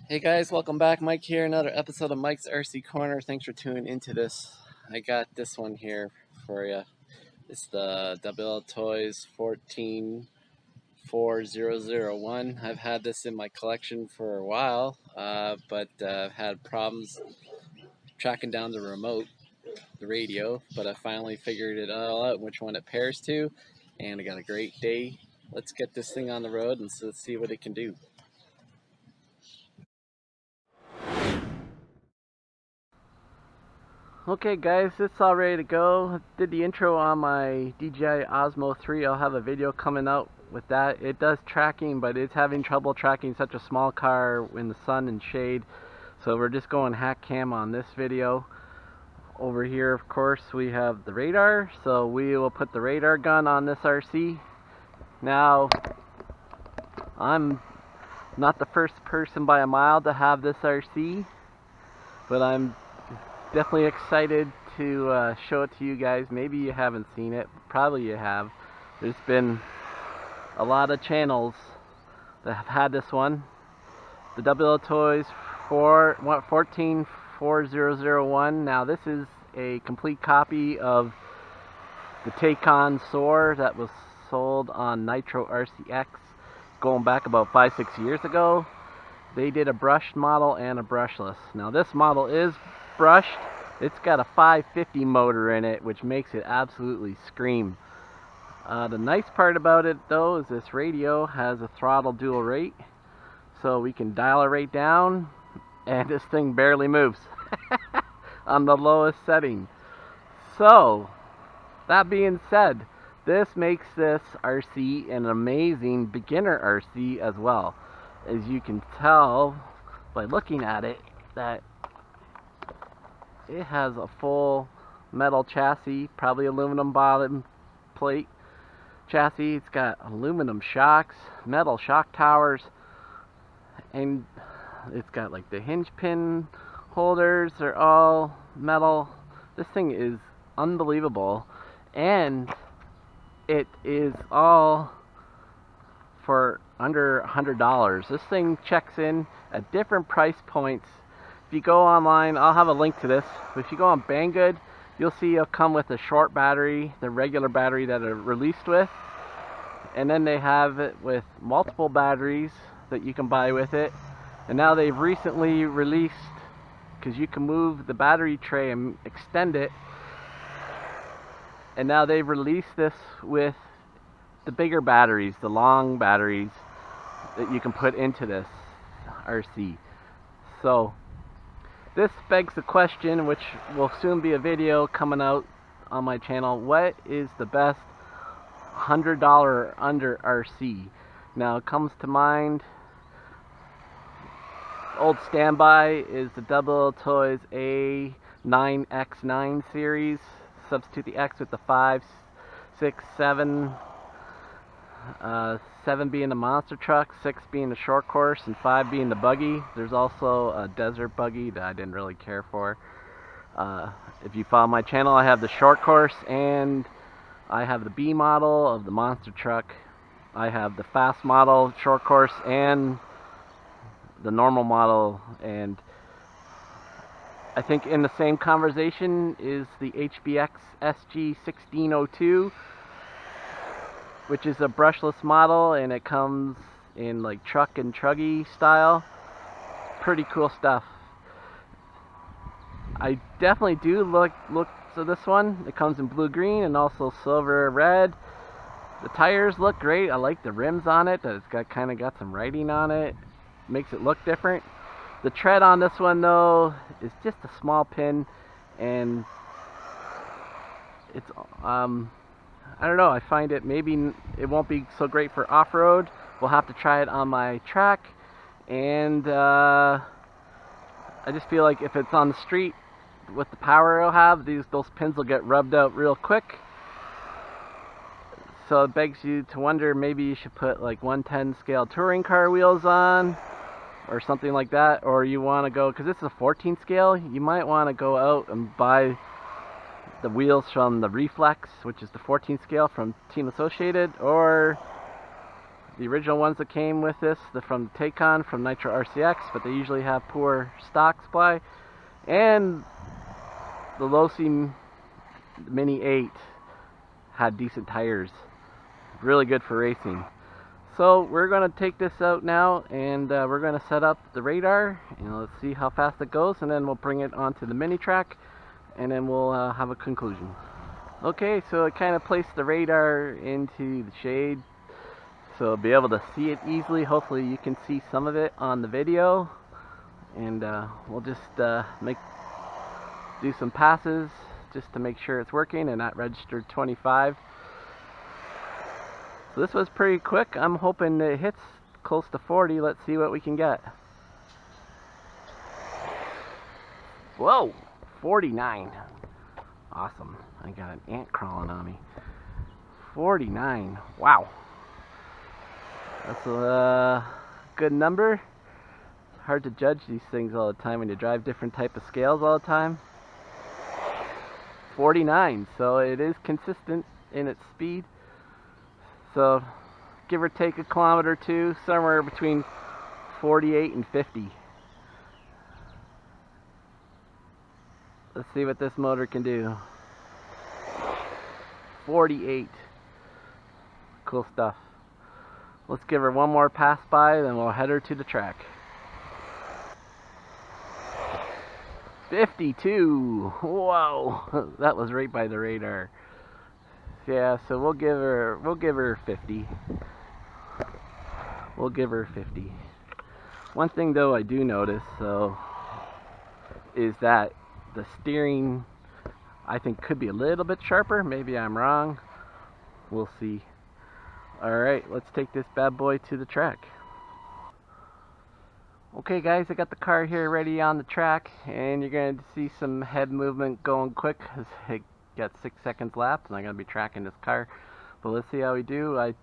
Hey guys, welcome back. Mike here, another episode of Mike's RC Corner. Thanks for tuning into this. I got this one here for you. It's the Wltoys 144001. I've had this in my collection for a while, but I've had problems tracking down the remote, the radio, but I finally figured it all out, which one it pairs to, and I got a great day. Let's get this thing on the road and let's see what it can do. Okay guys, it's all ready to go. Did the intro on my DJI Osmo 3. I'll have a video coming out with that. It does tracking, but it's having trouble tracking such a small car in the sun and shade. So we're just going hack cam on this video. Over here, of course, we have the radar. So we will put the radar gun on this RC. Now, I'm not the first person by a mile to have this RC, but I'm definitely excited to show it to you guys. Maybe you haven't seen it, probably you have. There's been a lot of channels that have had this one. The Wltoys 144001. Now this is a complete copy of the Take-On Soar that was sold on Nitro RCX going back about 5-6 years ago. They did a brushed model and a brushless. Now this model is brushed. It's got a 550 motor in it, which makes it absolutely scream. The nice part about it though is this radio has a throttle dual rate, so we can dial it right down and this thing barely moves on the lowest setting. So that being said, this makes this RC an amazing beginner RC as well. As you can tell by looking at it, that it has a full metal chassis, probably aluminum bottom plate chassis. It's got aluminum shocks, metal shock towers, and it's got like the hinge pin holders. They're all metal. This thing is unbelievable, and it is all for under $100. This thing checks in at different price points. If you go online, I'll have a link to this, but if you go on Banggood, you'll see it'll come with a short battery, the regular battery that are released with, and then they have it with multiple batteries that you can buy with it. And now they've recently released, because you can move the battery tray and extend it, and now they've released this with the bigger batteries, the long batteries that you can put into this RC. So this begs the question, which will soon be a video coming out on my channel: what is the best $100 or under RC? Now it comes to mind, old standby is the Wltoys A9X9 series. Substitute the X with the 5, 6, 7. 7 being the monster truck, 6 being the short course, and 5 being the buggy. There's also a desert buggy that I didn't really care for. If you follow my channel, I have the short course and I have the B model of the monster truck. I have the fast model short course and the normal model, and I think in the same conversation is the HBX SG1602, which is a brushless model, and it comes in like truck and truggy style. Pretty cool stuff. I definitely do look to this one. It comes in blue green and also silver red. The tires look great. I like the rims on it. It's got kind of got some writing on it. Makes it look different. The tread on this one though is just a small pin, and it's I don't know, I find it maybe it won't be so great for off-road. We'll have to try it on my track, and I just feel like if it's on the street with the power it'll have, those pins will get rubbed out real quick. So it begs you to wonder, maybe you should put like 110 scale touring car wheels on or something like that, or you want to go, because this is a 14 scale, you might want to go out and buy the wheels from the Reflex, which is the 14 scale from Team Associated, or the original ones that came with this, they're from Taycan, from Nitro RCX, but they usually have poor stock supply. And the Losi Mini 8 had decent tires. Really good for racing. So we're going to take this out now, and we're going to set up the radar, and let's see how fast it goes, and then we'll bring it onto the mini track, and then we'll have a conclusion. Okay, so I kind of placed the radar into the shade, so I'll be able to see it easily. Hopefully you can see some of it on the video, and we'll just do some passes just to make sure it's working and not registered 25. So this was pretty quick. I'm hoping it hits close to 40. Let's see what we can get. Whoa, 49. Awesome. I got an ant crawling on me. 49. Wow. That's a good number. Hard to judge these things all the time when you drive different type of scales all the time. 49. So it is consistent in its speed. So give or take a kilometer or two, somewhere between 48 and 50. Let's see what this motor can do. 48. Cool stuff. Let's give her one more pass by, then we'll head her to the track. 52. Whoa, that was right by the radar. Yeah, so we'll give her 50. We'll give her 50. One thing though I do notice is that the steering, I think, could be a little bit sharper. Maybe I'm wrong. We'll see. Alright, let's take this bad boy to the track. Okay guys, I got the car here ready on the track, and you're going to see some head movement going quick. It got 6 seconds left, and I'm going to be tracking this car. But let's see how we do. I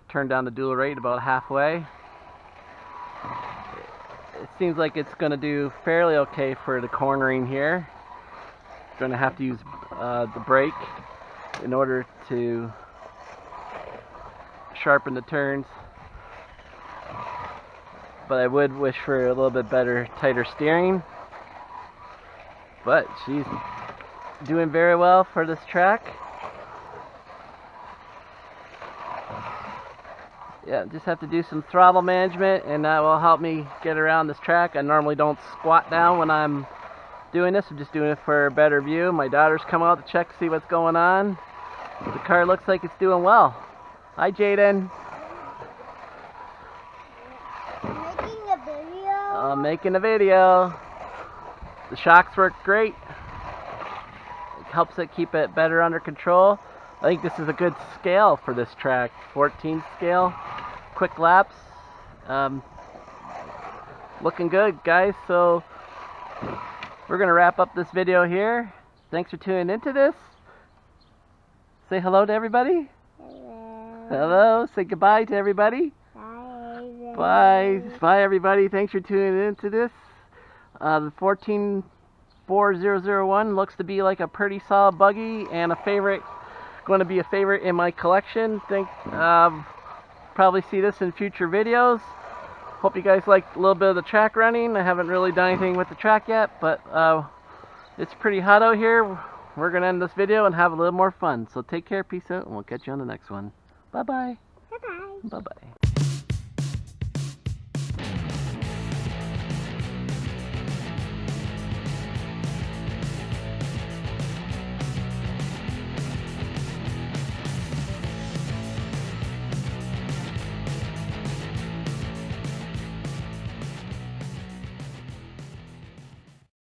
turned down the dual rate about halfway. It seems like it's going to do fairly okay for the cornering here. Going to have to use the brake in order to sharpen the turns. But I would wish for a little bit better, tighter steering. But she's doing very well for this track. Yeah, just have to do some throttle management, and that will help me get around this track. I normally don't squat down when I'm doing this. I'm just doing it for a better view. My daughter's come out to check to see what's going on. The car looks like it's doing well. Hi, Jaden. I'm making a video. The shocks work great. It helps it keep it better under control. I think this is a good scale for this track. 14 scale, quick laps. Looking good, guys. So we're gonna wrap up this video here. Thanks for tuning into this. Say hello to everybody. Hello. Hello. Say goodbye to everybody. Bye. Bye, everybody. Thanks for tuning into this. The 14401 looks to be like a pretty solid buggy and a favorite. Going to be a favorite in my collection. Think probably see this in future videos. Hope you guys liked a little bit of the track running. I haven't really done anything with the track yet, but it's pretty hot out here. We're going to end this video and have a little more fun. So take care, peace out, and we'll catch you on the next one. Bye-bye. Bye-bye. Bye-bye.